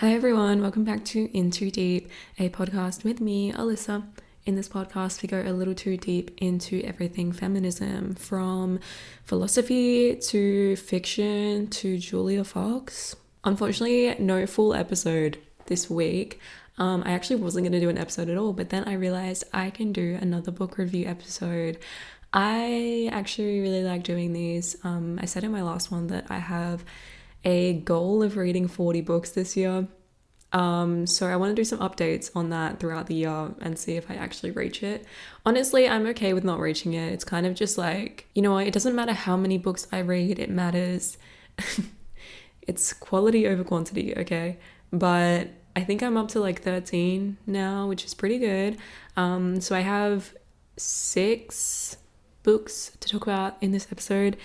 Hi everyone, welcome back to Into Deep, a podcast with me, Alyssa. In this podcast, we go a little too deep into everything feminism, from philosophy to fiction to Julia Fox. Unfortunately, no full episode this week. I actually wasn't going to do an episode at all, but then I realized I can do another book review episode. I actually really like doing these. I said in my last one that I have a goal of reading 40 books this year. So I want to do some updates on that throughout the year and see if I actually reach it. Honestly, I'm okay with not reaching it. It's kind of just like, you know what, it doesn't matter how many books I read, it matters. It's quality over quantity, okay? But I think I'm up to like 13 now, which is pretty good. So I have 6 books to talk about in this episode.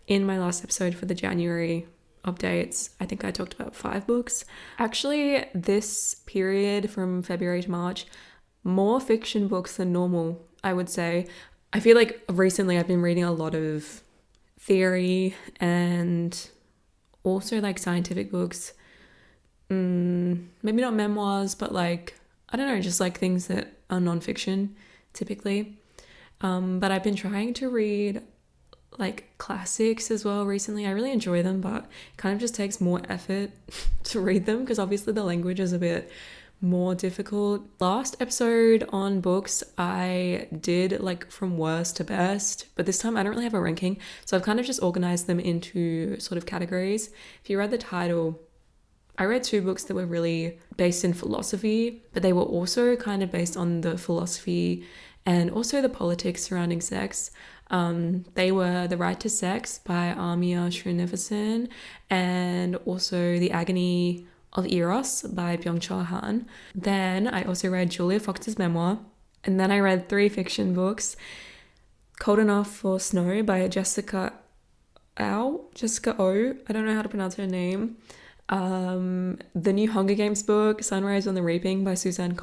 In my last episode for the January updates, I think I talked about 5 books. Actually, this period from February to March, more fiction books than normal, I would say. I feel like recently I've been reading a lot of theory and also like scientific books. Maybe not memoirs, but like, I don't know, just like things that are non-fiction typically. But I've been trying to read like classics as well recently. I really enjoy them, but it kind of just takes more effort to read them because obviously the language is a bit more difficult. Last episode on books, I did like from worst to best, but this time I don't really have a ranking, so I've kind of just organized them into sort of categories. If you read the title, I read 2 books that were really based in philosophy, but they were also kind of based on the philosophy and also the politics surrounding sex. They were The Right to Sex by Amia, Srinivisan, and also The Agony of Eros by Byung-chul. Then I also read Julia Fox's memoir, and then I read 3 fiction books: Cold Enough for Snow by Jessica O. I don't know how to pronounce her name. The new Hunger Games book, Sunrise on the Reaping by Suzanne,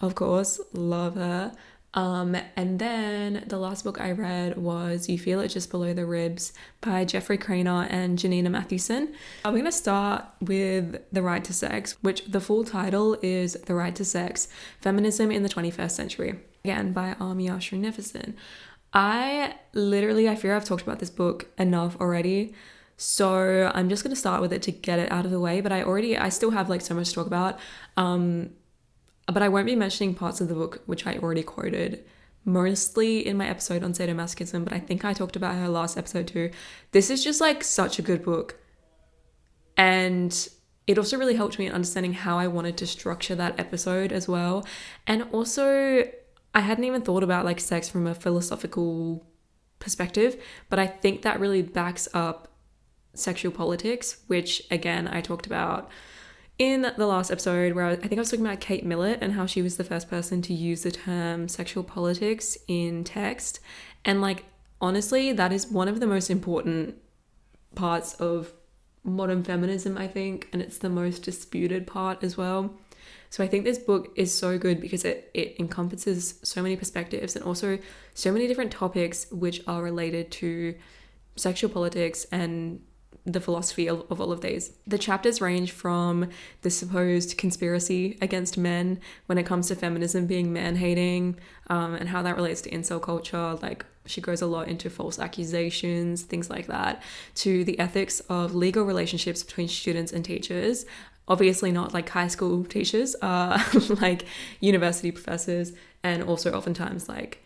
of course, love her. And then the last book I read was You Feel It Just Below the Ribs by Cranor and Janina Matthewson. We're going to start with The Right to Sex, which the full title is The Right to Sex, Feminism in the 21st Century, again by Amia Srinivisan. I fear I've talked about this book enough already, so I'm just going to start with it to get it out of the way, but I still have like so much to talk about. But I won't be mentioning parts of the book which I already quoted, mostly in my episode on sadomasochism, but I think I talked about her last episode too. This is just like such a good book. And it also really helped me in understanding how I wanted to structure that episode as well. And also, I hadn't even thought about like sex from a philosophical perspective, but I think that really backs up sexual politics, which again, I talked about in the last episode, where I think I was talking about Kate Millett and how she was the first person to use the term sexual politics in text. And like, honestly, that is one of the most important parts of modern feminism, I think. And it's the most disputed part as well. So I think this book is so good because it encompasses so many perspectives and also so many different topics which are related to sexual politics and the philosophy of all of these. The chapters range from the supposed conspiracy against men when it comes to feminism being man-hating, and how that relates to incel culture. Like, she goes a lot into false accusations, things like that, to the ethics of legal relationships between students and teachers. Obviously not like high school teachers, like university professors, and also oftentimes like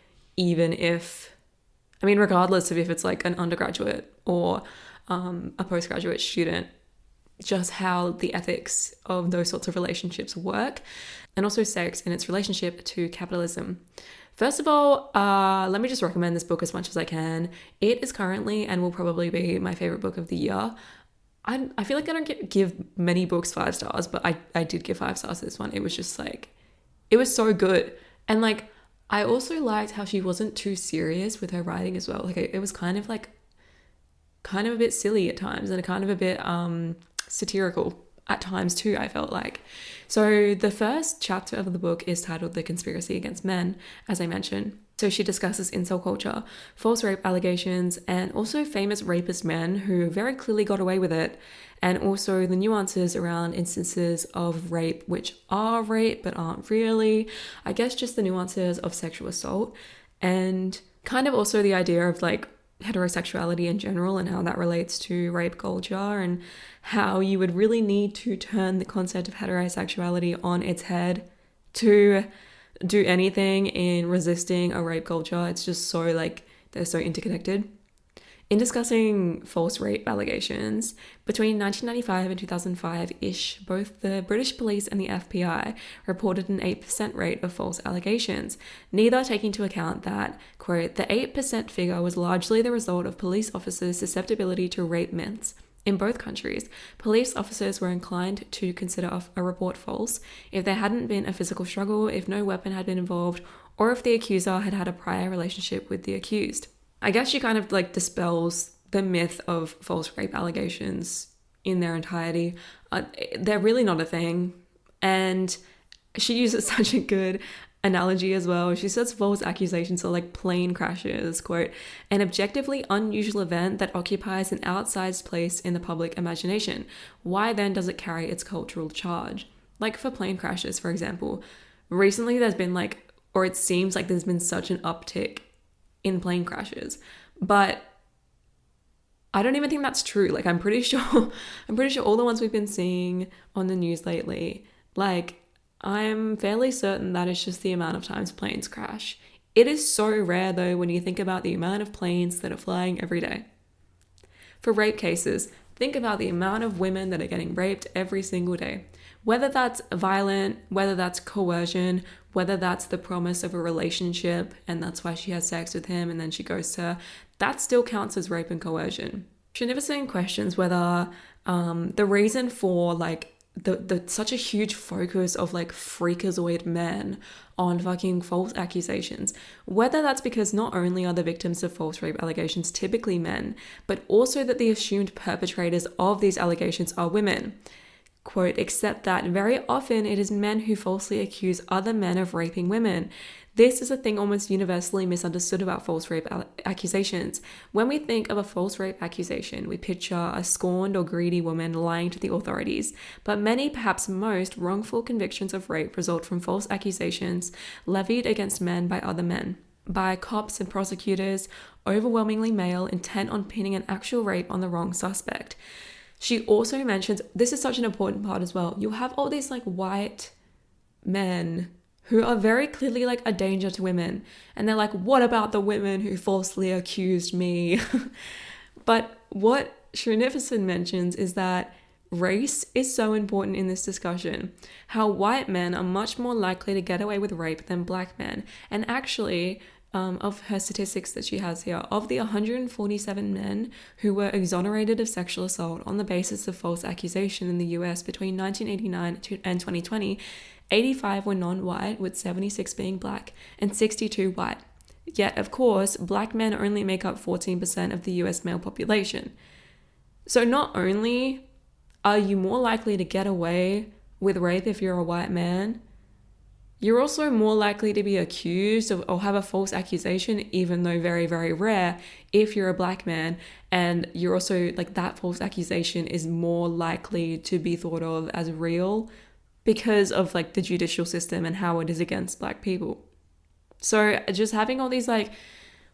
regardless of if it's like an undergraduate or a postgraduate student, just how the ethics of those sorts of relationships work, and also sex and its relationship to capitalism. First of all, let me just recommend this book as much as I can. It is currently and will probably be my favorite book of the year. I feel like I don't give many books 5 stars, but I did give 5 stars to this one. It was just like, it was so good. And like, I also liked how she wasn't too serious with her writing as well. Like, it was kind of a bit silly at times and kind of a bit satirical. at times too, I felt like. So the first chapter of the book is titled The Conspiracy Against Men, as I mentioned. So she discusses incel culture, false rape allegations, and also famous rapist men who very clearly got away with it, and also the nuances around instances of rape which are rape but aren't really. I guess just the nuances of sexual assault, and kind of also the idea of like heterosexuality in general and how that relates to rape culture, and how you would really need to turn the concept of heterosexuality on its head to do anything in resisting a rape culture. It's just so like, they're so interconnected. In discussing false rape allegations, between 1995 and 2005-ish, both the British police and the FBI reported an 8% rate of false allegations, neither taking into account that, quote, the 8% figure was largely the result of police officers' susceptibility to rape myths. In both countries, police officers were inclined to consider a report false if there hadn't been a physical struggle, if no weapon had been involved, or if the accuser had had a prior relationship with the accused. I guess she kind of like dispels the myth of false rape allegations in their entirety. They're really not a thing. And she uses such a good analogy as well. She says false accusations are like plane crashes, quote, an objectively unusual event that occupies an outsized place in the public imagination. Why then does it carry its cultural charge? Like for plane crashes, for example, recently there's been like, or it seems like there's been such an uptick in plane crashes, but I don't even think that's true. Like I'm pretty sure all the ones we've been seeing on the news lately, like I'm fairly certain that it's just the amount of times planes crash. It is so rare though when you think about the amount of planes that are flying every day. For rape cases, think about the amount of women that are getting raped every single day. Whether that's violent, whether that's coercion, whether that's the promise of a relationship and that's why she has sex with him and then she goes to her, that still counts as rape and coercion. Srinivisan questions whether the reason for like the such a huge focus of like freakazoid men on fucking false accusations, whether that's because not only are the victims of false rape allegations typically men, but also that the assumed perpetrators of these allegations are women. Quote, except that very often it is men who falsely accuse other men of raping women. This is a thing almost universally misunderstood about false rape accusations. When we think of a false rape accusation, we picture a scorned or greedy woman lying to the authorities. But many, perhaps most, wrongful convictions of rape result from false accusations levied against men by other men, by cops and prosecutors, overwhelmingly male, intent on pinning an actual rape on the wrong suspect. She also mentions, this is such an important part as well, you'll have all these like white men who are very clearly like a danger to women. And they're like, what about the women who falsely accused me? But what Srinivisan mentions is that race is so important in this discussion. How white men are much more likely to get away with rape than black men. And actually, of her statistics that she has here, of the 147 men who were exonerated of sexual assault on the basis of false accusation in the US between 1989 and 2020, 85 were non-white, with 76 being black and 62 white. Yet, of course, black men only make up 14% of the US male population. So not only are you more likely to get away with rape if you're a white man, you're also more likely to be accused of or have a false accusation, even though very, very rare, if you're a black man. And you're also like that false accusation is more likely to be thought of as real because of like the judicial system and how it is against black people. So just having all these like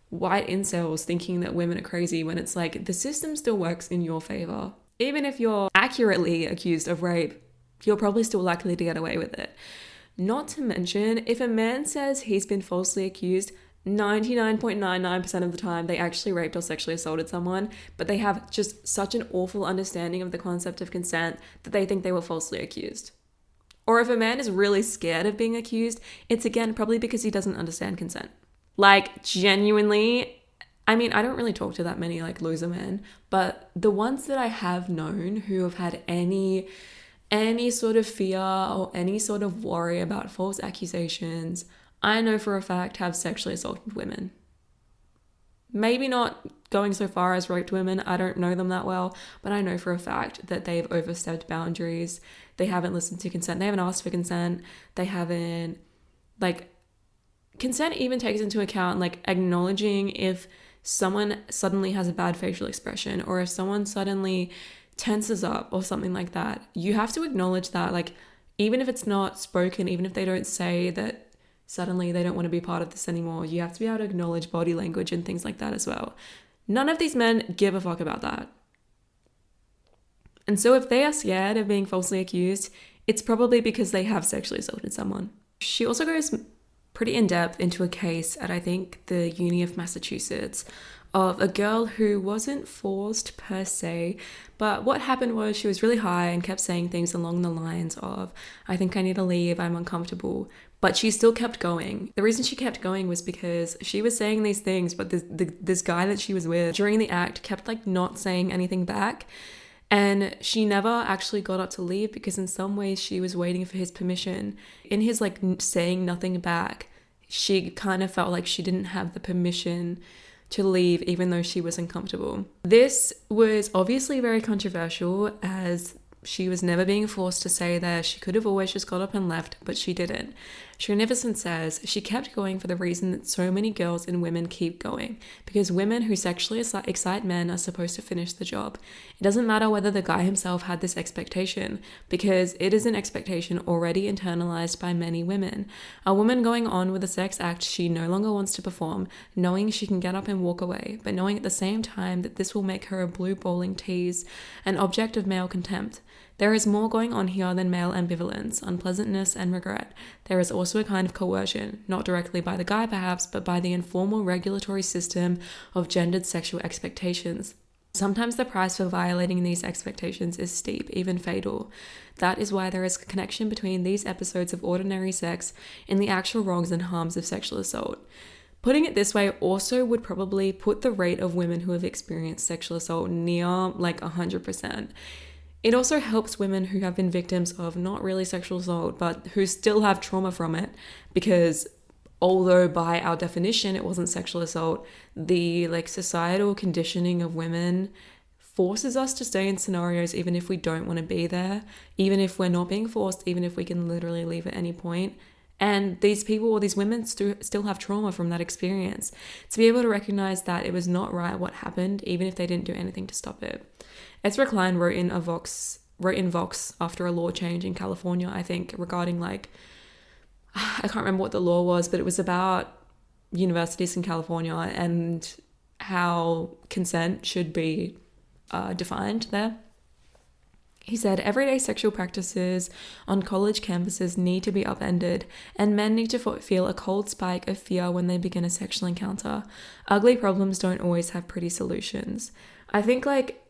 white incels thinking that women are crazy when it's like the system still works in your favor. Even if you're accurately accused of rape, you're probably still likely to get away with it. Not to mention, if a man says he's been falsely accused, 99.99% of the time they actually raped or sexually assaulted someone, but they have just such an awful understanding of the concept of consent that they think they were falsely accused. Or if a man is really scared of being accused, it's again probably because he doesn't understand consent. Like genuinely, I mean, I don't really talk to that many like loser men, but the ones that I have known who have had any sort of fear or any sort of worry about false accusations, I know for a fact have sexually assaulted women. maybe not going so far as raped women. I don't know them that well, but I know for a fact that they've overstepped boundaries. They haven't listened to consent. They haven't asked for consent. They haven't, like, consent even takes into account, like, acknowledging if someone suddenly has a bad facial expression or if someone suddenly tenses up or something like that. You have to acknowledge that, like, even if it's not spoken, even if they don't say that suddenly they don't want to be part of this anymore, you have to be able to acknowledge body language and things like that as well. None of these men give a fuck about that. And so if they are scared of being falsely accused, it's probably because they have sexually assaulted someone. She also goes pretty in depth into a case at, I think, the Uni of Massachusetts, of a girl who wasn't forced per se, but what happened was she was really high and kept saying things along the lines of, I think I need to leave, I'm uncomfortable. But she still kept going. The reason she kept going was because she was saying these things, but this guy that she was with during the act kept, like, not saying anything back. And she never actually got up to leave because in some ways she was waiting for his permission. In his, like, saying nothing back, she kind of felt like she didn't have the permission to leave even though she was uncomfortable. This was obviously very controversial as she was never being forced to say that. She could have always just got up and left, but she didn't. Srinivisan says she kept going for the reason that so many girls and women keep going, because women who sexually excite men are supposed to finish the job. It doesn't matter whether the guy himself had this expectation, because it is an expectation already internalized by many women. A woman going on with a sex act she no longer wants to perform, knowing she can get up and walk away, but knowing at the same time that this will make her a blue balling tease, an object of male contempt. There is more going on here than male ambivalence, unpleasantness, and regret. There is also a kind of coercion, not directly by the guy perhaps, but by the informal regulatory system of gendered sexual expectations. Sometimes the price for violating these expectations is steep, even fatal. That is why there is a connection between these episodes of ordinary sex and the actual wrongs and harms of sexual assault. Putting it this way also would probably put the rate of women who have experienced sexual assault near, like, 100%. It also helps women who have been victims of not really sexual assault, but who still have trauma from it, because although by our definition it wasn't sexual assault, the, like, societal conditioning of women forces us to stay in scenarios even if we don't want to be there, even if we're not being forced, even if we can literally leave at any point. And these people, or these women, still have trauma from that experience. To be able to recognize that it was not right what happened, even if they didn't do anything to stop it. Ezra Klein wrote in Vox after a law change in California, I think, regarding, like, I can't remember what the law was, but it was about universities in California and how consent should be defined there. He said, everyday sexual practices on college campuses need to be upended, and men need to feel a cold spike of fear when they begin a sexual encounter. Ugly problems don't always have pretty solutions. I think, like,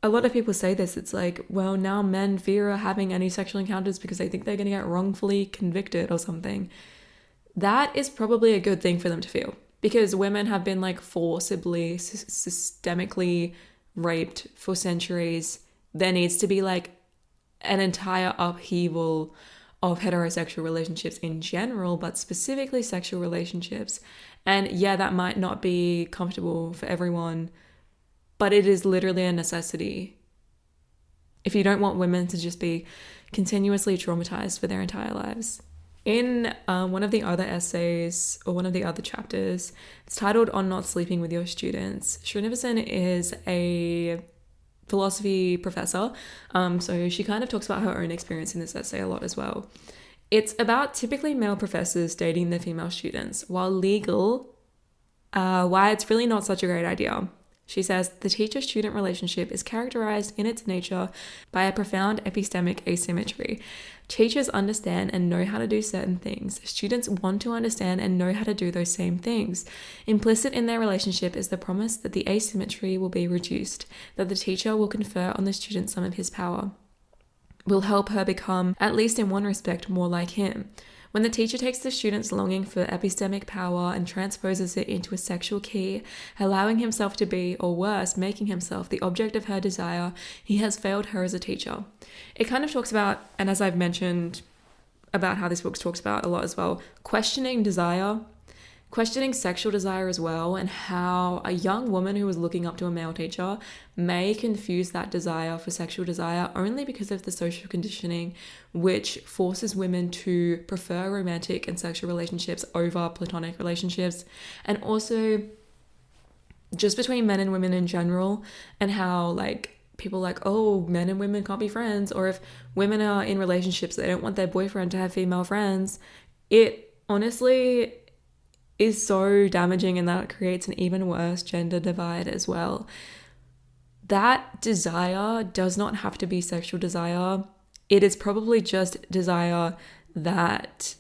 a lot of people say this, it's like, well, now men fear having any sexual encounters because they think they're going to get wrongfully convicted or something. That is probably a good thing for them to feel, because women have been, like, forcibly, systemically raped for centuries. There needs to be, like, an entire upheaval of heterosexual relationships in general, but specifically sexual relationships. And yeah, that might not be comfortable for everyone, but it is literally a necessity if you don't want women to just be continuously traumatized for their entire lives. In one of the other essays, or one of the other chapters, it's titled On Not Sleeping With Your Students. Srinivisan is a philosophy professor, so she kind of talks about her own experience in this essay a lot as well. It's about typically male professors dating their female students. While legal, why it's really not such a great idea. She says, the teacher-student relationship is characterized in its nature by a profound epistemic asymmetry. Teachers understand and know how to do certain things. Students want to understand and know how to do those same things. Implicit in their relationship is the promise that the asymmetry will be reduced, that the teacher will confer on the student some of his power, will help her become, at least in one respect, more like him. When the teacher takes the student's longing for epistemic power and transposes it into a sexual key, allowing himself to be, or worse, making himself the object of her desire, he has failed her as a teacher. It kind of talks about, and as I've mentioned about how this book talks about a lot as well, questioning desire, questioning sexual desire as well, and how a young woman who was looking up to a male teacher may confuse that desire for sexual desire only because of the social conditioning, which forces women to prefer romantic and sexual relationships over platonic relationships, and also just between men and women in general, and how like people like, oh, men and women can't be friends, or if women are in relationships, they don't want their boyfriend to have female friends. It honestly is so damaging, and that it creates an even worse gender divide as well. That desire does not have to be sexual desire. It is probably just desire that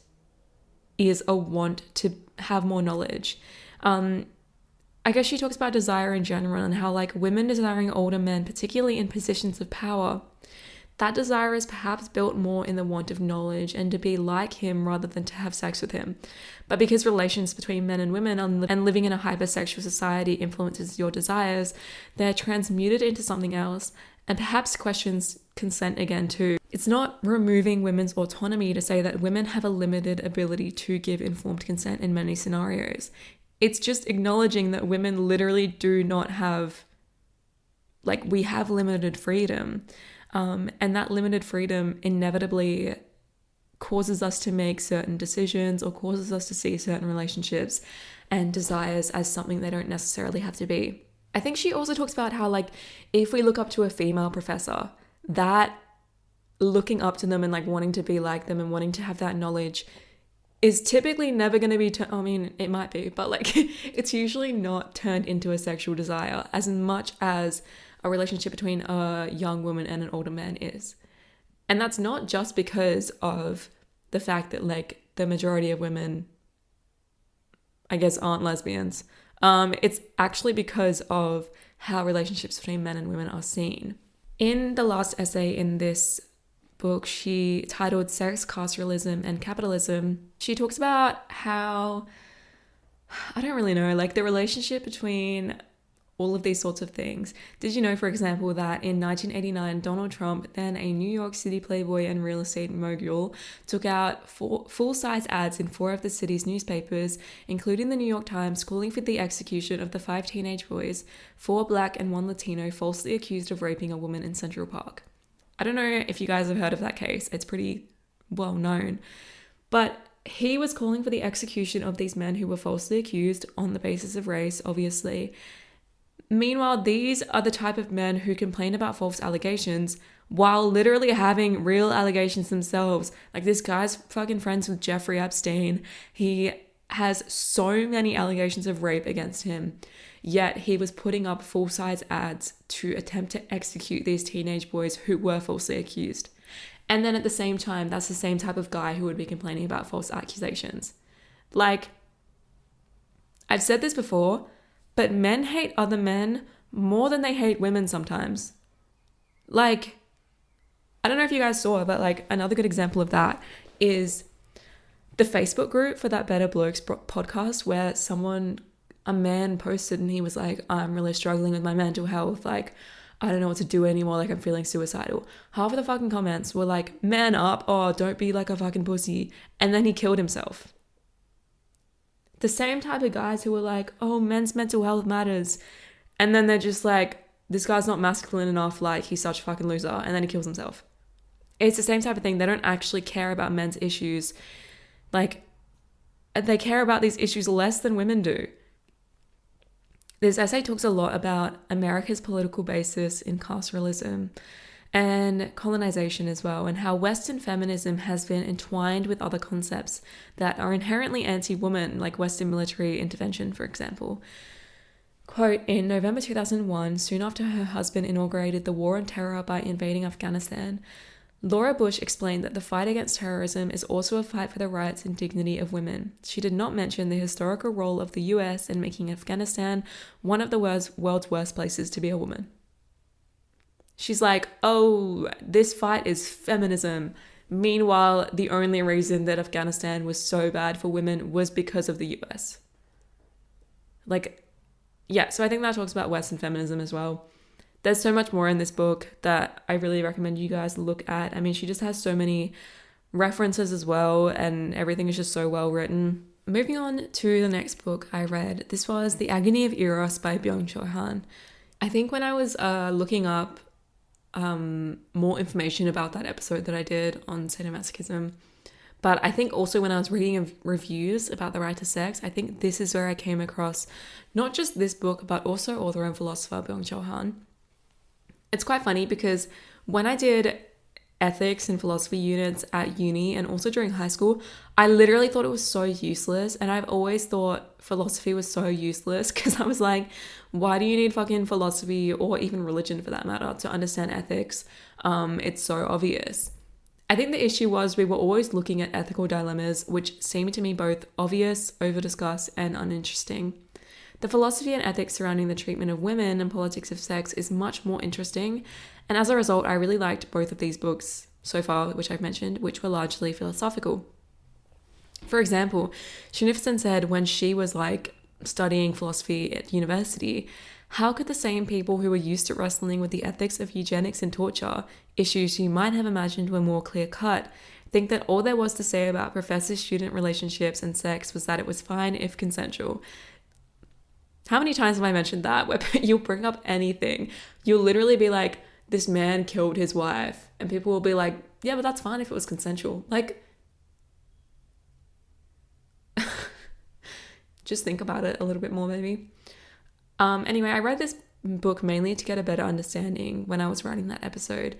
is a want to have more knowledge. I guess she talks about desire in general and how like women desiring older men, particularly in positions of power, that desire is perhaps built more in the want of knowledge and to be like him rather than to have sex with him. But because relations between men and women and living in a hypersexual society influences your desires, they're transmuted into something else and perhaps questions consent again too. It's not removing women's autonomy to say that women have a limited ability to give informed consent in many scenarios. It's just acknowledging that women literally do not have, like, we have limited freedom. And that limited freedom inevitably causes us to make certain decisions or causes us to see certain relationships and desires as something they don't necessarily have to be. I think she also talks about how, like, if we look up to a female professor, that looking up to them and like wanting to be like them and wanting to have that knowledge is typically never going to be, I mean, it might be, but like it's usually not turned into a sexual desire as much as a relationship between a young woman and an older man is. And that's not just because of the fact that like the majority of women, I guess, aren't lesbians. It's actually because of how relationships between men and women are seen. In the last essay in this book, she titled Sex, Carceralism and Capitalism, she talks about how, I don't really know, like the relationship between all of these sorts of things. Did you know, for example, that in 1989, Donald Trump, then a New York City playboy and real estate mogul, took out full-size ads in 4 of the city's newspapers, including the New York Times, calling for the execution of the 5 teenage boys, 4 black and 1 Latino, falsely accused of raping a woman in Central Park. I don't know if you guys have heard of that case. It's pretty well known. But he was calling for the execution of these men who were falsely accused on the basis of race, obviously. Meanwhile, these are the type of men who complain about false allegations while literally having real allegations themselves. Like, this guy's fucking friends with Jeffrey Epstein. He has so many allegations of rape against him, yet he was putting up full-size ads to attempt to execute these teenage boys who were falsely accused. And then at the same time, that's the same type of guy who would be complaining about false accusations. Like, I've said this before, but men hate other men more than they hate women sometimes. Like, I don't know if you guys saw, but like another good example of that is the Facebook group for that Better Blokes podcast, where a man posted and he was like, I'm really struggling with my mental health. Like, I don't know what to do anymore. Like, I'm feeling suicidal. Half of the fucking comments were like, man up. Oh, don't be like a fucking pussy. And then he killed himself. The same type of guys who were like, oh, men's mental health matters. And then they're just like, this guy's not masculine enough. Like, he's such a fucking loser. And then he kills himself. It's the same type of thing. They don't actually care about men's issues. Like, they care about these issues less than women do. This essay talks a lot about America's political basis in carceralism and colonization as well, and how Western feminism has been entwined with other concepts that are inherently anti-woman, like Western military intervention, for example. Quote, in November 2001, soon after her husband inaugurated the war on terror by invading Afghanistan, Laura Bush explained that the fight against terrorism is also a fight for the rights and dignity of women. She did not mention the historical role of the US in making Afghanistan one of the world's worst places to be a woman. She's like, oh, this fight is feminism. Meanwhile, the only reason that Afghanistan was so bad for women was because of the US. Like, yeah, so I think that talks about Western feminism as well. There's so much more in this book that I really recommend you guys look at. I mean, she just has so many references as well, and everything is just so well written. moving on to the next book I read. This was The Agony of Eros by Byung-chul. I think when I was looking up more information about that episode that I did on sadomasochism, but I think also when I was reading reviews about the right to sex, I think this is where I came across not just this book, but also author and philosopher Byung-chul. It's quite funny because when I did ethics and philosophy units at uni and also during high school, I literally thought it was so useless. And I've always thought philosophy was so useless because I was like, why do you need fucking philosophy or even religion for that matter to understand ethics? It's so obvious. I think the issue was we were always looking at ethical dilemmas which seemed to me both obvious, over-discussed, and uninteresting. The philosophy and ethics surrounding the treatment of women and politics of sex is much more interesting, and as a result, I really liked both of these books so far, which I've mentioned, which were largely philosophical. For example, Srinivisan said when she was studying philosophy at university, how could the same people who were used to wrestling with the ethics of eugenics and torture, issues you might have imagined were more clear-cut, think that all there was to say about professor-student relationships and sex was that it was fine if consensual? How many times have I mentioned that? Where you'll bring up anything. You'll literally be like, this man killed his wife. And people will be like, yeah, but that's fine if it was consensual. Just think about it a little bit more, maybe. Anyway, I read this book mainly to get a better understanding when I was writing that episode.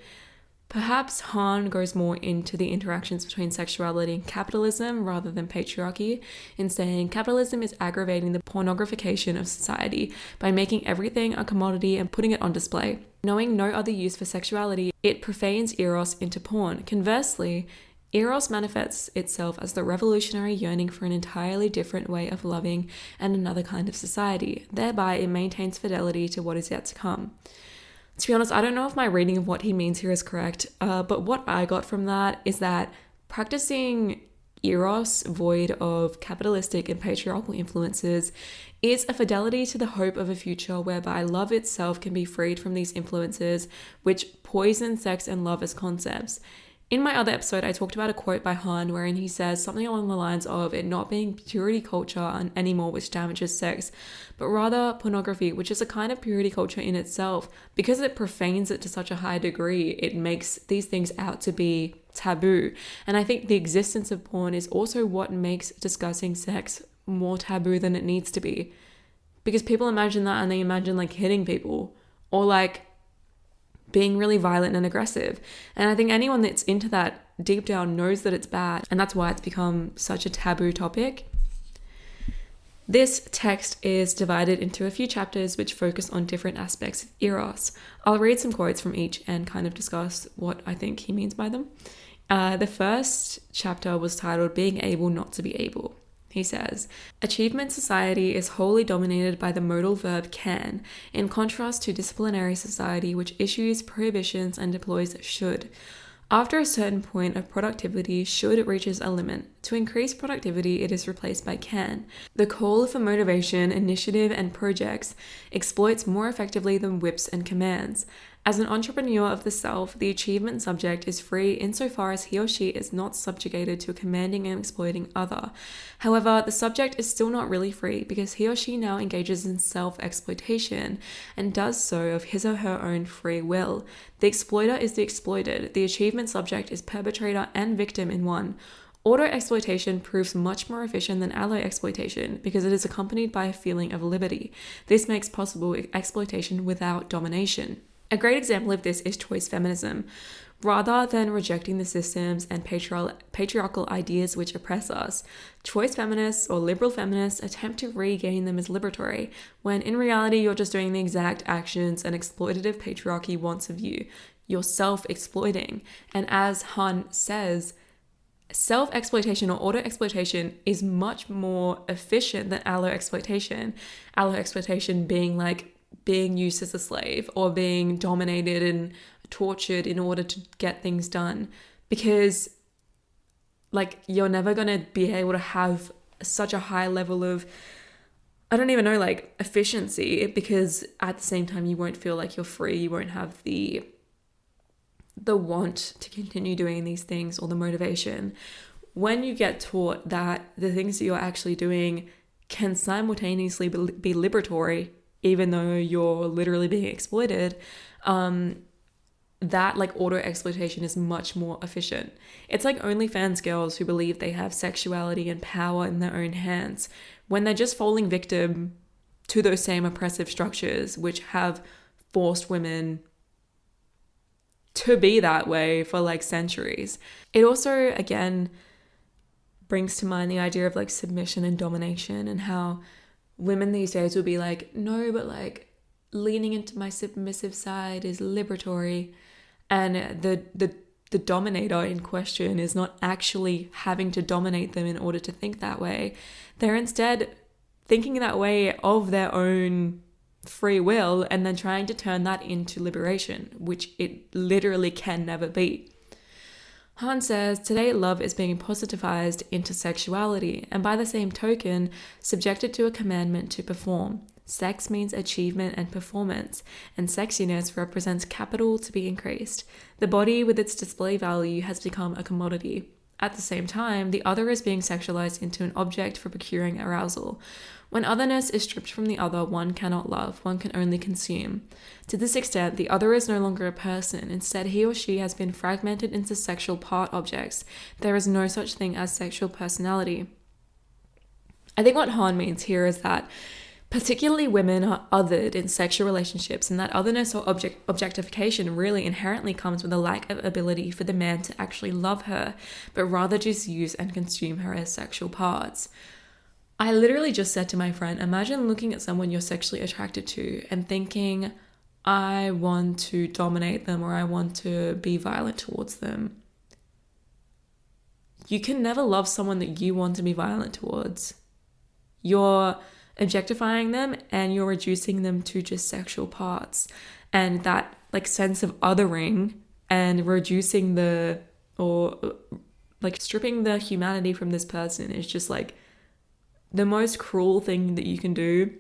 Perhaps Han goes more into the interactions between sexuality and capitalism rather than patriarchy, in saying capitalism is aggravating the pornographication of society by making everything a commodity and putting it on display. Knowing no other use for sexuality, it profanes Eros into porn. Conversely, Eros manifests itself as the revolutionary yearning for an entirely different way of loving and another kind of society. Thereby, it maintains fidelity to what is yet to come. To be honest, I don't know if my reading of what he means here is correct, but what I got from that is that practicing Eros void of capitalistic and patriarchal influences is a fidelity to the hope of a future whereby love itself can be freed from these influences which poison sex and love as concepts. In my other episode, I talked about a quote by Han wherein he says something along the lines of it not being purity culture anymore which damages sex, but rather pornography, which is a kind of purity culture in itself. Because it profanes it to such a high degree, it makes these things out to be taboo. And I think the existence of porn is also what makes discussing sex more taboo than it needs to be. Because people imagine that and they imagine hitting people or being really violent and aggressive. And I think anyone that's into that deep down knows that it's bad. And that's why it's become such a taboo topic. This text is divided into a few chapters which focus on different aspects of Eros. I'll read some quotes from each and kind of discuss what I think he means by them. The first chapter was titled Being Able Not to Be Able. He says, achievement society is wholly dominated by the modal verb can, in contrast to disciplinary society which issues prohibitions and deploys should. After a certain point of productivity, should reaches a limit. To increase productivity, it is replaced by can. The call for motivation, initiative, and projects exploits more effectively than whips and commands. As an entrepreneur of the self, the achievement subject is free insofar as he or she is not subjugated to a commanding and exploiting other. However, the subject is still not really free because he or she now engages in self-exploitation and does so of his or her own free will. The exploiter is the exploited. The achievement subject is perpetrator and victim in one. Auto-exploitation proves much more efficient than allo-exploitation because it is accompanied by a feeling of liberty. This makes possible exploitation without domination. A great example of this is choice feminism. Rather than rejecting the systems and patriarchal ideas which oppress us, choice feminists or liberal feminists attempt to regain them as liberatory, when in reality you're just doing the exact actions an exploitative patriarchy wants of you. You're self-exploiting. And as Han says, self-exploitation or auto-exploitation is much more efficient than allo-exploitation. Allo-exploitation being being used as a slave or being dominated and tortured in order to get things done, because you're never going to be able to have such a high level of, I don't even know, efficiency, because at the same time you won't feel like you're free. You won't have the want to continue doing these things or the motivation. when you get taught that the things that you're actually doing can simultaneously be liberatory, even though you're literally being exploited, that like auto exploitation is much more efficient. It's like OnlyFans girls who believe they have sexuality and power in their own hands when they're just falling victim to those same oppressive structures which have forced women to be that way for like centuries. It also, again, brings to mind the idea of like submission and domination, and how women these days will be like, no, but like leaning into my submissive side is liberatory. And the dominator in question is not actually having to dominate them in order to think that way. They're instead thinking that way of their own free will and then trying to turn that into liberation, which it literally can never be. Han says, today love is being positivized into sexuality, and by the same token, subjected to a commandment to perform. Sex means achievement and performance, and sexiness represents capital to be increased. The body with its display value has become a commodity. At the same time, the other is being sexualized into an object for procuring arousal. When otherness is stripped from the other, one cannot love, one can only consume. To this extent, the other is no longer a person. Instead, he or she has been fragmented into sexual part objects. There is no such thing as sexual personality. I think what Han means here is that particularly women are othered in sexual relationships, and that otherness or objectification really inherently comes with a lack of ability for the man to actually love her, but rather just use and consume her as sexual parts. I literally just said to my friend, imagine looking at someone you're sexually attracted to and thinking, I want to dominate them or I want to be violent towards them. You can never love someone that you want to be violent towards. You're objectifying them and you're reducing them to just sexual parts, and that like sense of othering and reducing stripping the humanity from this person is just like the most cruel thing that you can do.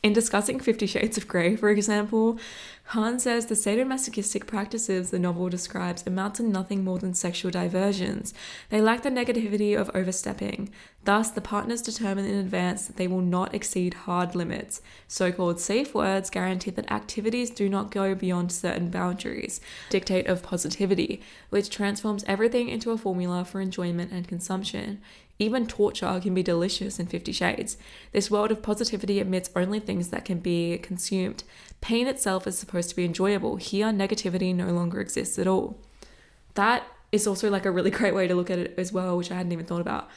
In discussing 50 Shades of Grey, for example, Han says the sadomasochistic practices the novel describes amount to nothing more than sexual diversions. They lack the negativity of overstepping. Thus, the partners determine in advance that they will not exceed hard limits. So-called safe words guarantee that activities do not go beyond certain boundaries. Dictate of positivity, which transforms everything into a formula for enjoyment and consumption. Even torture can be delicious in 50 Shades. This world of positivity admits only things that can be consumed. Pain itself is supposed to be enjoyable. Here, negativity no longer exists at all. That is also like a really great way to look at it as well, which I hadn't even thought about.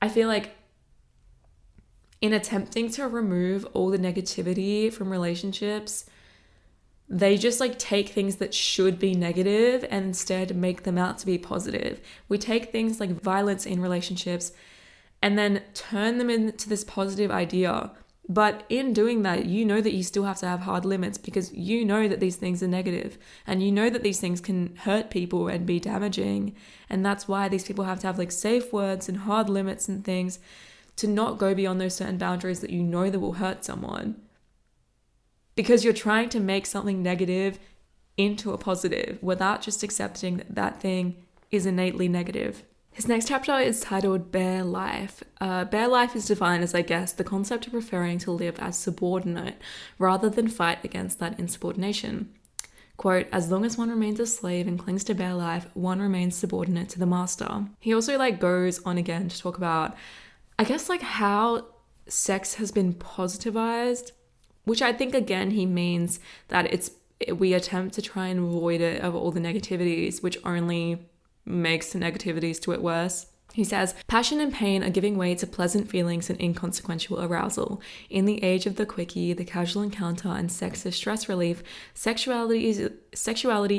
I feel like in attempting to remove all the negativity from relationships, they just like take things that should be negative and instead make them out to be positive. We take things like violence in relationships and then turn them into this positive idea. But in doing that, you know that you still have to have hard limits, because you know that these things are negative and you know that these things can hurt people and be damaging. And that's why these people have to have like safe words and hard limits and things to not go beyond those certain boundaries that you know that will hurt someone. Because you're trying to make something negative into a positive without just accepting that that thing is innately negative. His next chapter is titled Bare Life. Bare life is defined as, I guess, the concept of preferring to live as subordinate rather than fight against that insubordination. Quote, as long as one remains a slave and clings to bare life, one remains subordinate to the master. He also goes on again to talk about, I guess, how sex has been positivized, which I think, again, he means that we attempt to try and avoid it of all the negativities, which only makes the negativities to it worse. He says, passion and pain are giving way to pleasant feelings and inconsequential arousal. In the age of the quickie, the casual encounter, and sex as stress relief, sexuality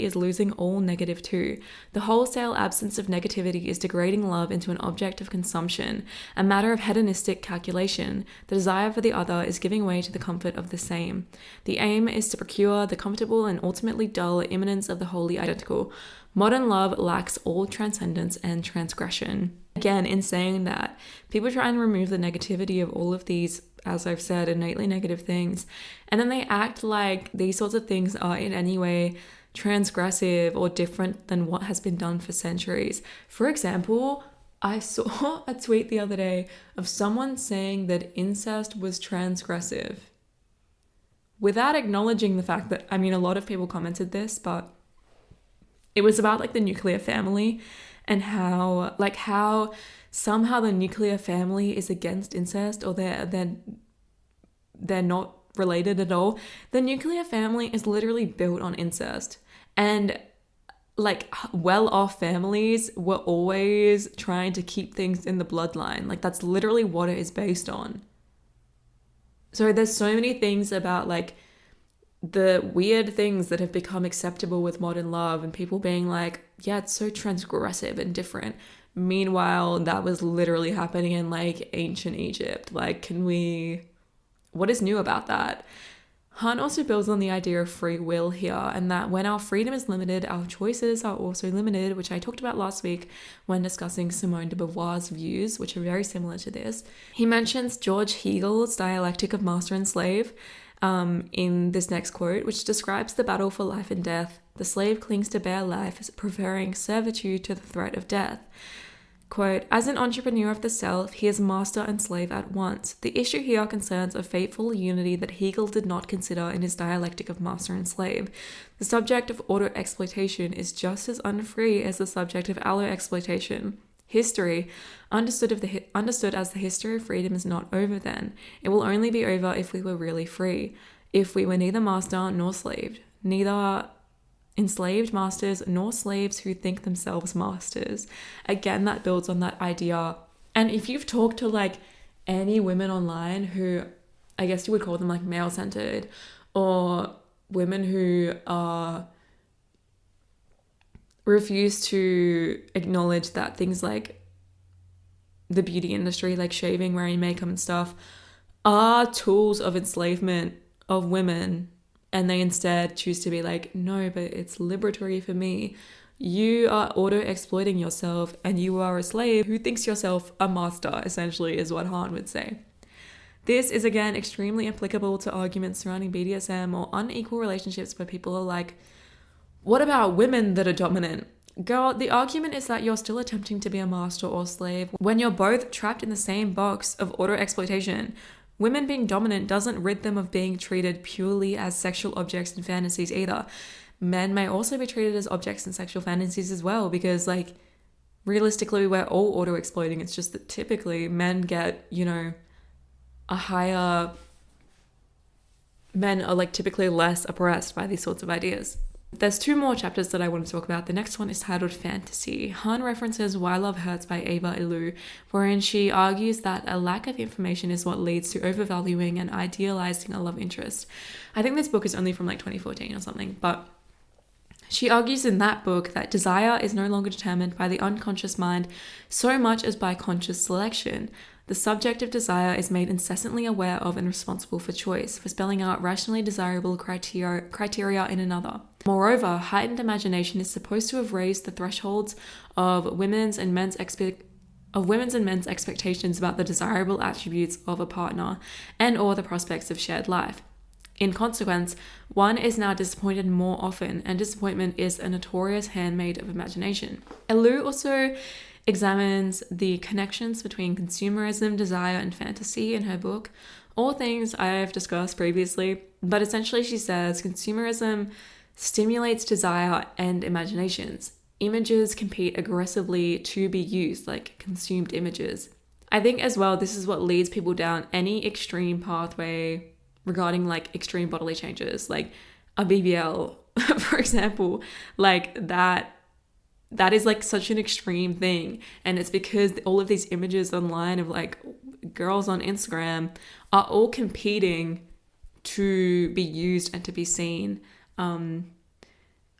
is losing all negative too. The wholesale absence of negativity is degrading love into an object of consumption, a matter of hedonistic calculation. The desire for the other is giving way to the comfort of the same. The aim is to procure the comfortable and ultimately dull immanence of the wholly identical. Modern love lacks all transcendence and transgression. Again, in saying that, people try and remove the negativity of all of these, as I've said, innately negative things, and then they act like these sorts of things are in any way transgressive or different than what has been done for centuries. For example, I saw a tweet the other day of someone saying that incest was transgressive without acknowledging the fact that, I mean, a lot of people commented this, but it was about like the nuclear family and how somehow the nuclear family is against incest, or they're not related at all. The nuclear family is literally built on incest, and like well-off families were always trying to keep things in the bloodline. Like that's literally what it is based on. So there's so many things about like the weird things that have become acceptable with modern love and people being like, yeah, it's so transgressive and different. Meanwhile, that was literally happening in like ancient Egypt. Like, what is new about that? Hunt also builds on the idea of free will here, and that when our freedom is limited, our choices are also limited, which I talked about last week when discussing Simone de Beauvoir's views, which are very similar to this. He mentions George Hegel's dialectic of master and slave in this next quote, which describes the battle for life and death. The slave clings to bare life, preferring servitude to the threat of death. Quote, as an entrepreneur of the self, he is master and slave at once. The issue here concerns a fateful unity that Hegel did not consider in his dialectic of master and slave. The subject of auto-exploitation is just as unfree as the subject of allo-exploitation. History, understood as the history of freedom, is not over then. It will only be over if we were really free, if we were neither master nor slaved, neither enslaved masters nor slaves who think themselves masters. Again, that builds on that idea. And if you've talked to like any women online who, I guess you would call them like male-centered, or women who refuse to acknowledge that things like the beauty industry, like shaving, wearing makeup and stuff, are tools of enslavement of women, and they instead choose to be like, no, but it's liberatory for me. You are auto-exploiting yourself and you are a slave who thinks yourself a master, essentially, is what Han would say. This is, again, extremely applicable to arguments surrounding BDSM or unequal relationships where people are like, what about women that are dominant? Girl, the argument is that you're still attempting to be a master or slave when you're both trapped in the same box of auto-exploitation. Women being dominant doesn't rid them of being treated purely as sexual objects and fantasies either. Men may also be treated as objects and sexual fantasies as well, because like realistically we're all auto-exploiting. It's just that typically men get, men are like typically less oppressed by these sorts of ideas. There's two more chapters that I want to talk about. The next one is titled Fantasy. Han references Why Love Hurts by Ava Illouz, wherein she argues that a lack of information is what leads to overvaluing and idealizing a love interest. I think this book is only from like 2014 or something, but she argues in that book that desire is no longer determined by the unconscious mind so much as by conscious selection. The subject of desire is made incessantly aware of and responsible for choice, for spelling out rationally desirable criteria in another. Moreover, heightened imagination is supposed to have raised the thresholds of women's and men's expectations about the desirable attributes of a partner and or the prospects of shared life. In consequence, one is now disappointed more often, and disappointment is a notorious handmaid of imagination. Illouz also examines the connections between consumerism, desire, and fantasy in her book, all things I have discussed previously, but essentially she says consumerism stimulates desire and imaginations. Images compete aggressively to be used, like consumed images. I think as well, this is what leads people down any extreme pathway regarding like extreme bodily changes, like a BBL, for example, like that is like such an extreme thing. And it's because all of these images online of like girls on Instagram are all competing to be used and to be seen.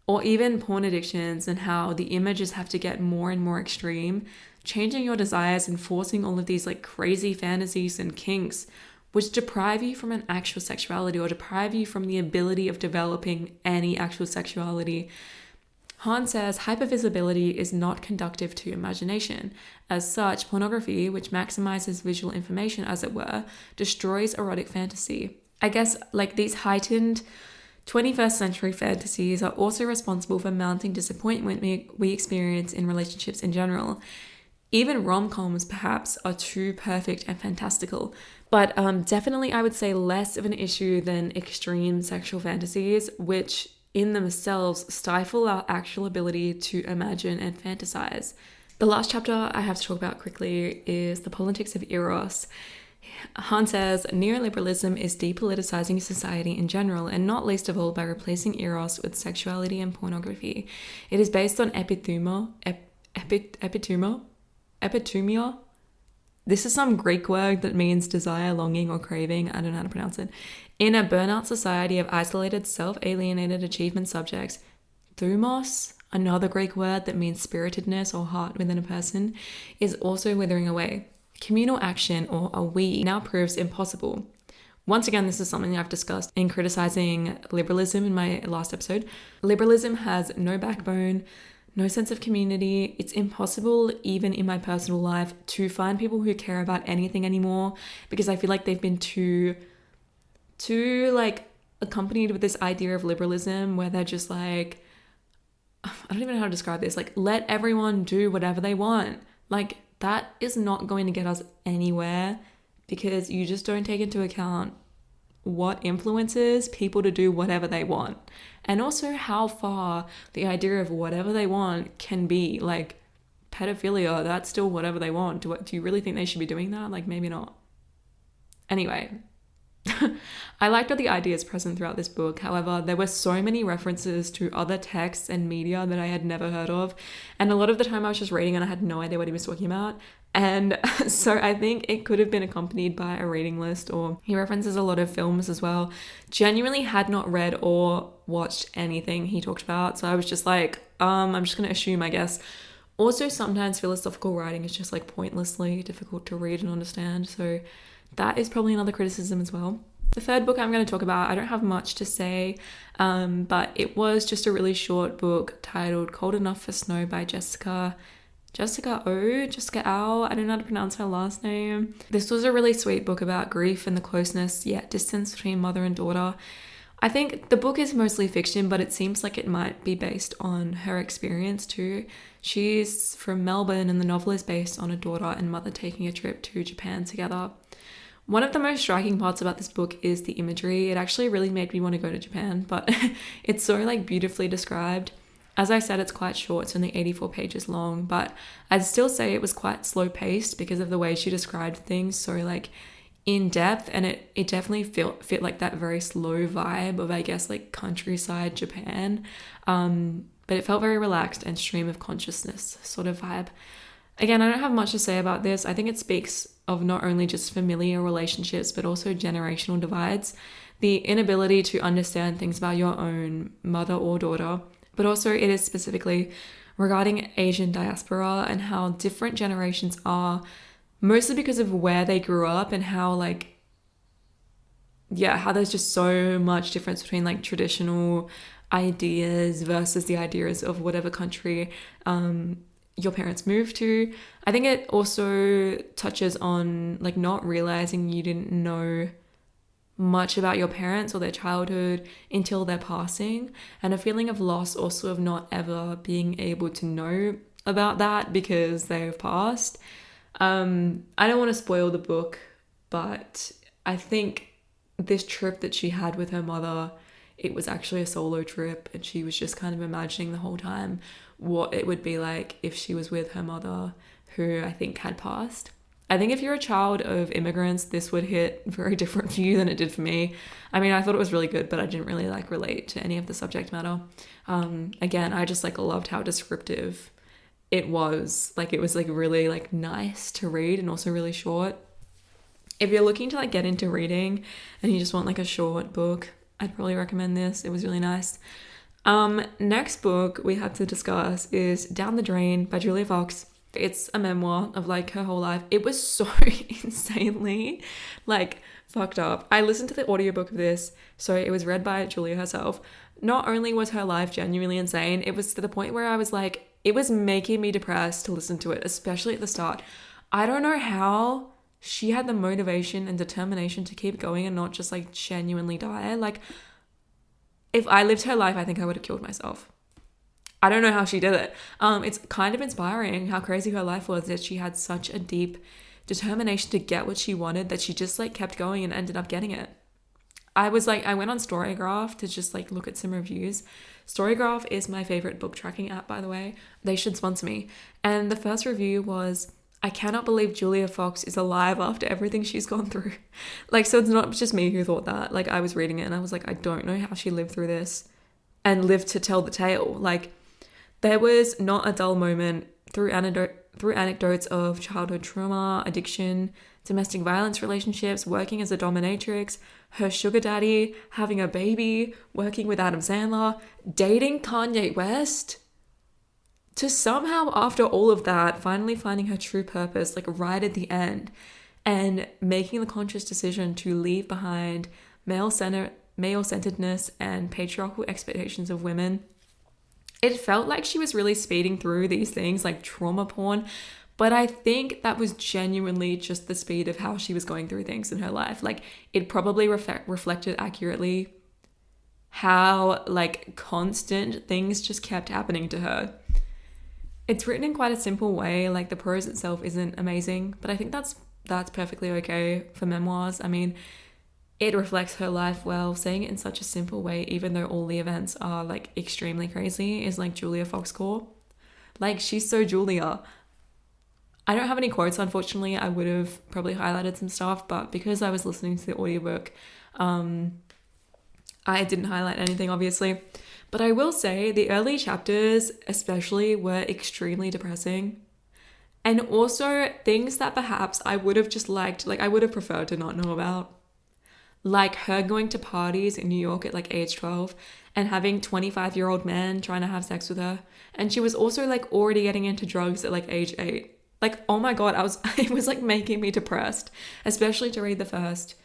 Or even porn addictions and how the images have to get more and more extreme, changing your desires and forcing all of these like crazy fantasies and kinks, which deprive you from an actual sexuality or deprive you from the ability of developing any actual sexuality. Han says hypervisibility is not conducive to imagination. As such, pornography, which maximizes visual information as it were, destroys erotic fantasy. I guess like these heightened 21st century fantasies are also responsible for mounting disappointment we experience in relationships in general. Even rom-coms perhaps are too perfect and fantastical. But definitely I would say less of an issue than extreme sexual fantasies, which in themselves stifle our actual ability to imagine and fantasize. The last chapter I have to talk about quickly is the politics of Eros. Han says, neoliberalism is depoliticizing society in general, and not least of all by replacing Eros with sexuality and pornography. It is based on epithumia. This is some Greek word that means desire, longing, or craving. I don't know how to pronounce it. In a burnout society of isolated, self-alienated achievement subjects, thumos, another Greek word that means spiritedness or heart within a person, is also withering away. Communal action, or a we, now proves impossible. Once again, this is something I've discussed in criticizing liberalism in my last episode. Liberalism has no backbone, no sense of community. It's impossible, even in my personal life, to find people who care about anything anymore, because I feel like they've been too like accompanied with this idea of liberalism where they're just like, I don't even know how to describe this, like, let everyone do whatever they want. Like, that is not going to get us anywhere, because you just don't take into account what influences people to do whatever they want, and also how far the idea of whatever they want can be. Like, pedophilia, that's still whatever they want. Do you really think they should be doing that? Like, maybe not. Anyway, I liked all the ideas present throughout this book. However, there were so many references to other texts and media that I had never heard of, and a lot of the time I was just reading and I had no idea what he was talking about. And so I think it could have been accompanied by a reading list, or he references a lot of films as well. Genuinely had not read or watched anything he talked about, so I was just like, I'm just gonna assume, I guess. Also, sometimes philosophical writing is just like pointlessly difficult to read and understand, so that is probably another criticism as well. The third book I'm going to talk about, I don't have much to say, but it was just a really short book titled Cold Enough for Snow by Jessica Au, I don't know how to pronounce her last name. This was a really sweet book about grief and the closeness yet distance between mother and daughter. I think the book is mostly fiction, but it seems like it might be based on her experience too. She's from Melbourne, and the novel is based on a daughter and mother taking a trip to Japan together. One of the most striking parts about this book is the imagery. It actually really made me want to go to Japan, but it's so like beautifully described. As I said, it's quite short, it's only 84 pages long, but I'd still say it was quite slow paced because of the way she described things so like in depth, and it definitely fit like that very slow vibe of, I guess, like countryside Japan. But it felt very relaxed and stream of consciousness sort of vibe. Again, I don't have much to say about this. I think it speaks of not only just familiar relationships, but also generational divides, the inability to understand things about your own mother or daughter, but also it is specifically regarding Asian diaspora and how different generations are, mostly because of where they grew up and how how there's just so much difference between like traditional ideas versus the ideas of whatever country your parents moved to. I think it also touches on like not realizing you didn't know much about your parents or their childhood until their passing, and a feeling of loss also of not ever being able to know about that because they have passed. I don't want to spoil the book, but I think this trip that she had with her mother, it was actually a solo trip, and she was just kind of imagining the whole time what it would be like if she was with her mother, who I think had passed. I think if you're a child of immigrants, this would hit very different for you than it did for me. I mean, I thought it was really good, but I didn't really like relate to any of the subject matter. Again, I just like loved how descriptive it was. Like, it was like really like nice to read and also really short. If you're looking to like get into reading and you just want like a short book, I'd probably recommend this. It was really nice. Next book we have to discuss is Down the Drain by Julia Fox. It's a memoir of like her whole life. It was so insanely like fucked up. I listened to the audiobook of this, so it was read by Julia herself. Not only was her life genuinely insane, it was to the point where I was like, it was making me depressed to listen to it, especially at the start. I don't know how she had the motivation and determination to keep going and not just like genuinely die. Like, if I lived her life, I think I would have killed myself. I don't know how she did it. It's kind of inspiring how crazy her life was, that she had such a deep determination to get what she wanted that she just like kept going and ended up getting it. I went on Storygraph to just like look at some reviews. Storygraph is my favorite book tracking app, by the way. They should sponsor me. And the first review was, I cannot believe Julia Fox is alive after everything she's gone through. Like, so it's not just me who thought that. Like, I was reading it and I was like, I don't know how she lived through this and lived to tell the tale. Like, there was not a dull moment through anecdotes of childhood trauma, addiction, domestic violence relationships, working as a dominatrix, her sugar daddy, having a baby, working with Adam Sandler, dating Kanye West, to somehow, after all of that, finally finding her true purpose, like right at the end, and making the conscious decision to leave behind male-centeredness and patriarchal expectations of women. It felt like she was really speeding through these things like trauma porn, but I think that was genuinely just the speed of how she was going through things in her life. Like, it probably reflected accurately how like constant things just kept happening to her. It's written in quite a simple way. Like, the prose itself isn't amazing, but I think that's perfectly okay for memoirs. I mean, it reflects her life well. Saying it in such a simple way, even though all the events are like extremely crazy, is like Julia Fox core. Like, she's so Julia. I don't have any quotes, unfortunately. I would have probably highlighted some stuff, but because I was listening to the audiobook, I didn't highlight anything, obviously. But I will say the early chapters especially were extremely depressing. And also things that perhaps I would have just liked, like I would have preferred to not know about. Like her going to parties in New York at like age 12 and having 25-year-old men trying to have sex with her. And she was also like already getting into drugs at like age 8. Like, oh my God, it was like making me depressed, especially to read the first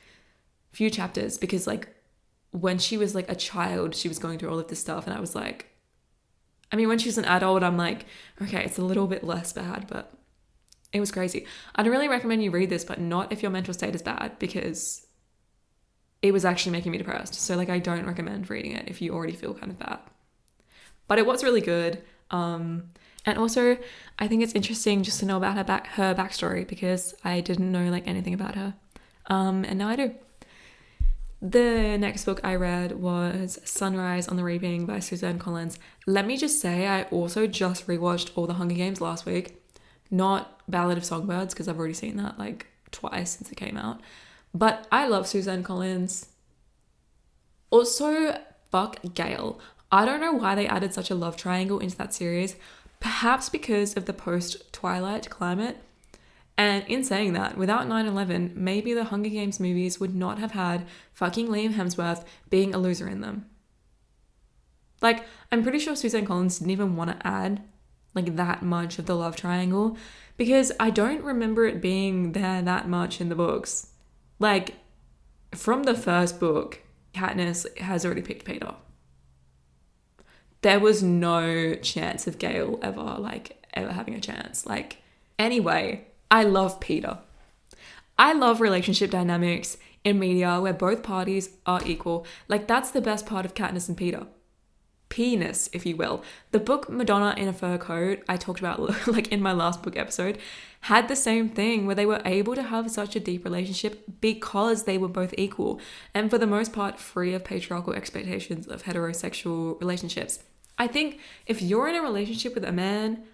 few chapters, because like when she was like a child, she was going through all of this stuff. And I was like, I mean, when she's an adult, I'm like, okay, it's a little bit less bad, but it was crazy. I'd really recommend you read this, but not if your mental state is bad, because it was actually making me depressed. So like, I don't recommend reading it if you already feel kind of bad. But it was really good. And also, I think it's interesting just to know about her backstory, because I didn't know like anything about her. And now I do. The next book I read was Sunrise on the Reaping by Suzanne Collins. Let me just say, I also just rewatched all the Hunger Games last week. Not Ballad of Songbirds, because I've already seen that like twice since it came out. But I love Suzanne Collins. Also, fuck Gale. I don't know why they added such a love triangle into that series. Perhaps because of the post-Twilight climate. And in saying that, without 9/11, maybe the Hunger Games movies would not have had fucking Liam Hemsworth being a loser in them. Like, I'm pretty sure Suzanne Collins didn't even want to add like that much of the love triangle, because I don't remember it being there that much in the books. Like, from the first book, Katniss has already picked Peter. There was no chance of Gale ever having a chance. Like, anyway, I love Peter. I love relationship dynamics in media where both parties are equal. Like, that's the best part of Katniss and Peter. Penis, if you will. The book Madonna in a Fur Coat, I talked about like in my last book episode, had the same thing where they were able to have such a deep relationship because they were both equal and for the most part free of patriarchal expectations of heterosexual relationships. I think if you're in a relationship with a man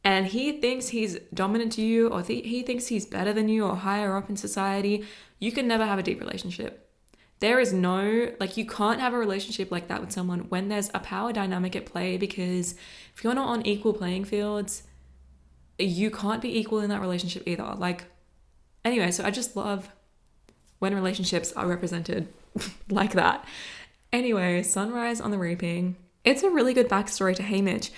and he thinks he's dominant to you, or he thinks he's better than you or higher up in society, you can never have a deep relationship. There is no, like, you can't have a relationship like that with someone when there's a power dynamic at play, because if you're not on equal playing fields, you can't be equal in that relationship either. Like, anyway, so I just love when relationships are represented like that. Anyway, Sunrise on the Reaping. It's a really good backstory to Haymitch.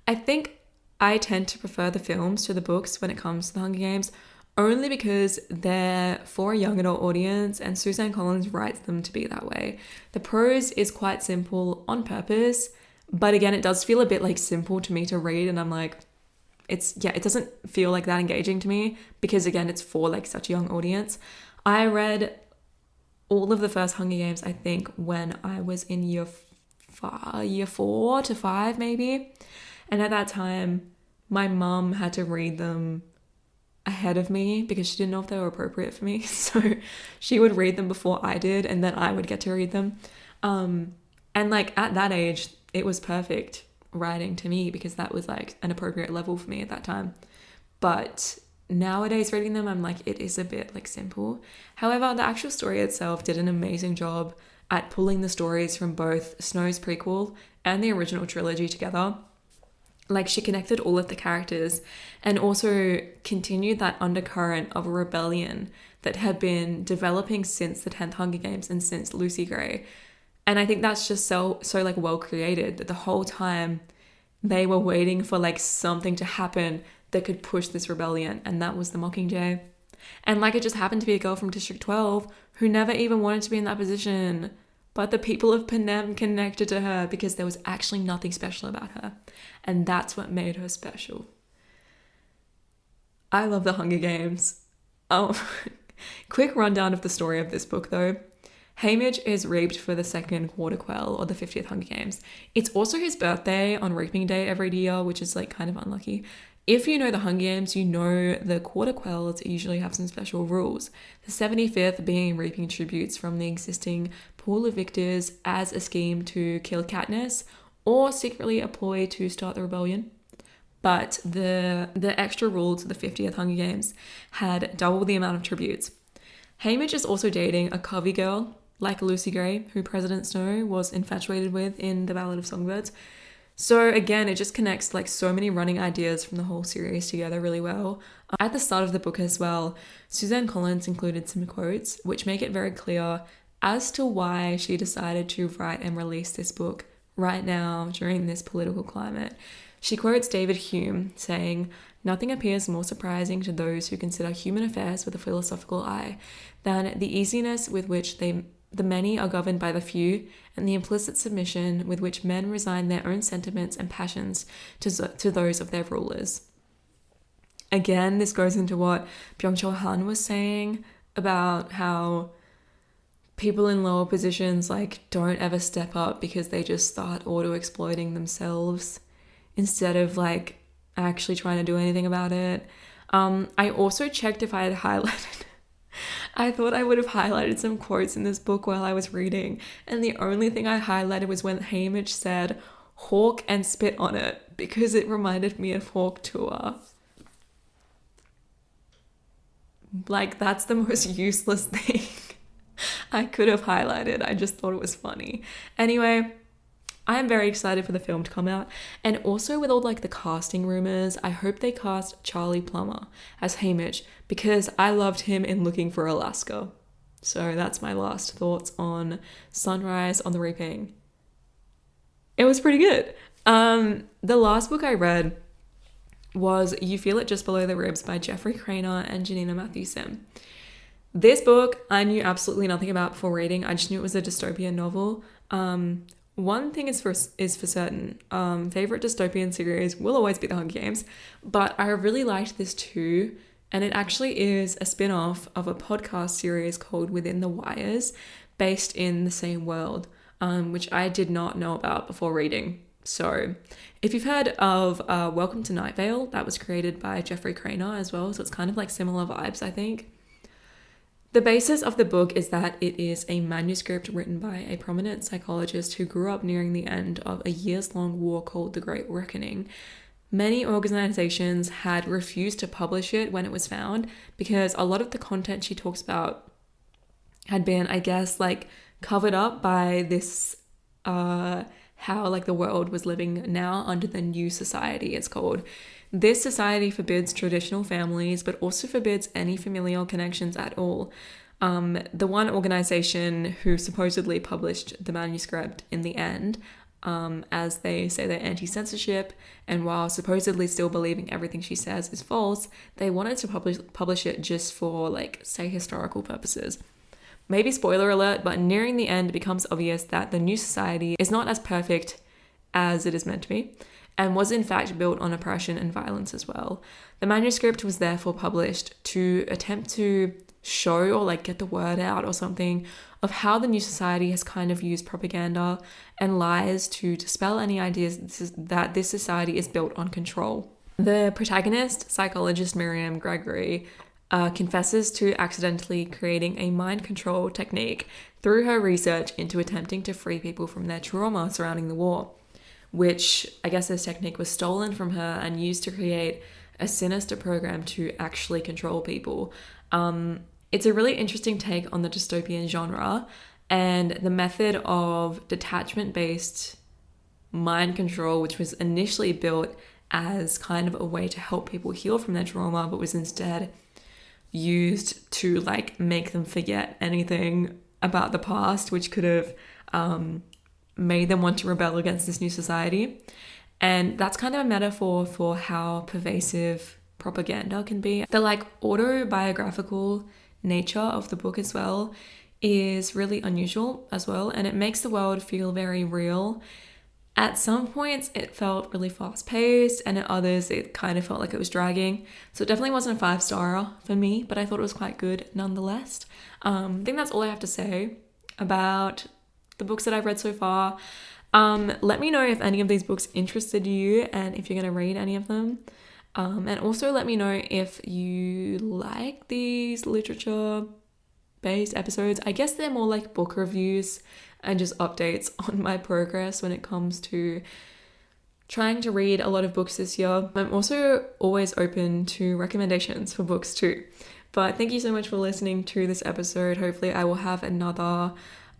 I think I tend to prefer the films to the books when it comes to the Hunger Games, only because they're for a young adult audience and Suzanne Collins writes them to be that way. The prose is quite simple on purpose, but again, it does feel a bit like simple to me to read, and I'm like, it doesn't feel like that engaging to me, because again, it's for like such a young audience. I read all of the first Hunger Games, I think, when I was in year year 4 to 5 maybe. And at that time, my mum had to read them ahead of me because she didn't know if they were appropriate for me. So she would read them before I did, and then I would get to read them. And like at that age, it was perfect writing to me because that was like an appropriate level for me at that time. But nowadays reading them, I'm like, it is a bit like simple. However, the actual story itself did an amazing job at pulling the stories from both Snow's prequel and the original trilogy together. Like, she connected all of the characters and also continued that undercurrent of a rebellion that had been developing since the 10th Hunger Games and since Lucy Gray. And I think that's just so like well created, that the whole time they were waiting for like something to happen that could push this rebellion, and that was the Mockingjay. And like, it just happened to be a girl from District 12 who never even wanted to be in that position. But the people of Panem connected to her because there was actually nothing special about her. And that's what made her special. I love the Hunger Games. Oh, quick rundown of the story of this book though. Haymitch is reaped for the second quarter quell, or the 50th Hunger Games. It's also his birthday on reaping day every year, which is like kind of unlucky. If you know the Hunger Games, you know the quarter quells usually have some special rules. The 75th being reaping tributes from the existing pool of victors as a scheme to kill Katniss or secretly a ploy to start the rebellion. But the extra rule to the 50th Hunger Games had double the amount of tributes. Haymitch is also dating a Covey girl like Lucy Gray, who President Snow was infatuated with in The Ballad of Songbirds. So again, it just connects like so many running ideas from the whole series together really well. At the start of the book as well, Suzanne Collins included some quotes which make it very clear as to why she decided to write and release this book right now during this political climate. She quotes David Hume saying, "Nothing appears more surprising to those who consider human affairs with a philosophical eye than the easiness with which the many are governed by the few, and the implicit submission with which men resign their own sentiments and passions to those of their rulers." Again, this goes into what Byung-chul was saying about how people in lower positions like don't ever step up because they just start auto-exploiting themselves instead of like actually trying to do anything about it. I also checked if I had highlighted I thought I would have highlighted some quotes in this book while I was reading, and the only thing I highlighted was when Haymitch said "hawk and spit on it" because it reminded me of Hawk Tour. Like, that's the most useless thing I could have highlighted. I just thought it was funny. Anyway, I am very excited for the film to come out, and also with all like the casting rumors, I hope they cast Charlie Plummer as Haymitch because I loved him in Looking for Alaska. So that's my last thoughts on Sunrise on the Reaping. It was pretty good. The last book I read was You Feel It Just Below the Ribs by Jeffrey Cranor and Janina Matthewson. This book I knew absolutely nothing about before reading. I just knew it was a dystopian novel. One thing is for certain, favorite dystopian series will always be The Hunger Games, but I really liked this too, and it actually is a spin-off of a podcast series called Within the Wires, based in the same world, which I did not know about before reading. So if you've heard of Welcome to Night Vale, that was created by Jeffrey Cranor as well, so it's kind of like similar vibes, I think. The basis of the book is that it is a manuscript written by a prominent psychologist who grew up nearing the end of a years-long war called the Great Reckoning. Many organizations had refused to publish it when it was found because a lot of the content she talks about had been, I guess, like covered up by this, how like the world was living now under the new society, it's called. This society forbids traditional families, but also forbids any familial connections at all. The one organization who supposedly published the manuscript in the end, as they say they're anti-censorship, and while supposedly still believing everything she says is false, they wanted to publish it just for, like, say, historical purposes. Maybe spoiler alert, but nearing the end it becomes obvious that the new society is not as perfect as it is meant to be, and was in fact built on oppression and violence as well. The manuscript was therefore published to attempt to show or like get the word out or something of how the new society has kind of used propaganda and lies to dispel any ideas that this society is built on control. The protagonist, psychologist Miriam Gregory, confesses to accidentally creating a mind control technique through her research into attempting to free people from their trauma surrounding the war, which I guess this technique was stolen from her and used to create a sinister program to actually control people. It's a really interesting take on the dystopian genre, and the method of detachment-based mind control, which was initially built as kind of a way to help people heal from their trauma, but was instead used to like make them forget anything about the past, which could have made them want to rebel against this new society. And that's kind of a metaphor for how pervasive propaganda can be. The like autobiographical nature of the book as well is really unusual as well, and it makes the world feel very real. At some points it felt really fast-paced, and at others it kind of felt like it was dragging. So it definitely wasn't a 5-star for me, but I thought it was quite good nonetheless. I think that's all I have to say about the books that I've read so far. Let me know if any of these books interested you and if you're going to read any of them. And also let me know if you like these literature-based episodes. I guess they're more like book reviews and just updates on my progress when it comes to trying to read a lot of books this year. I'm also always open to recommendations for books too. But thank you so much for listening to this episode. Hopefully I will have another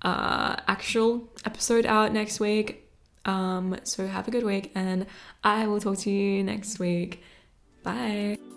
actual episode out next week. So have a good week, and I will talk to you next week. Bye.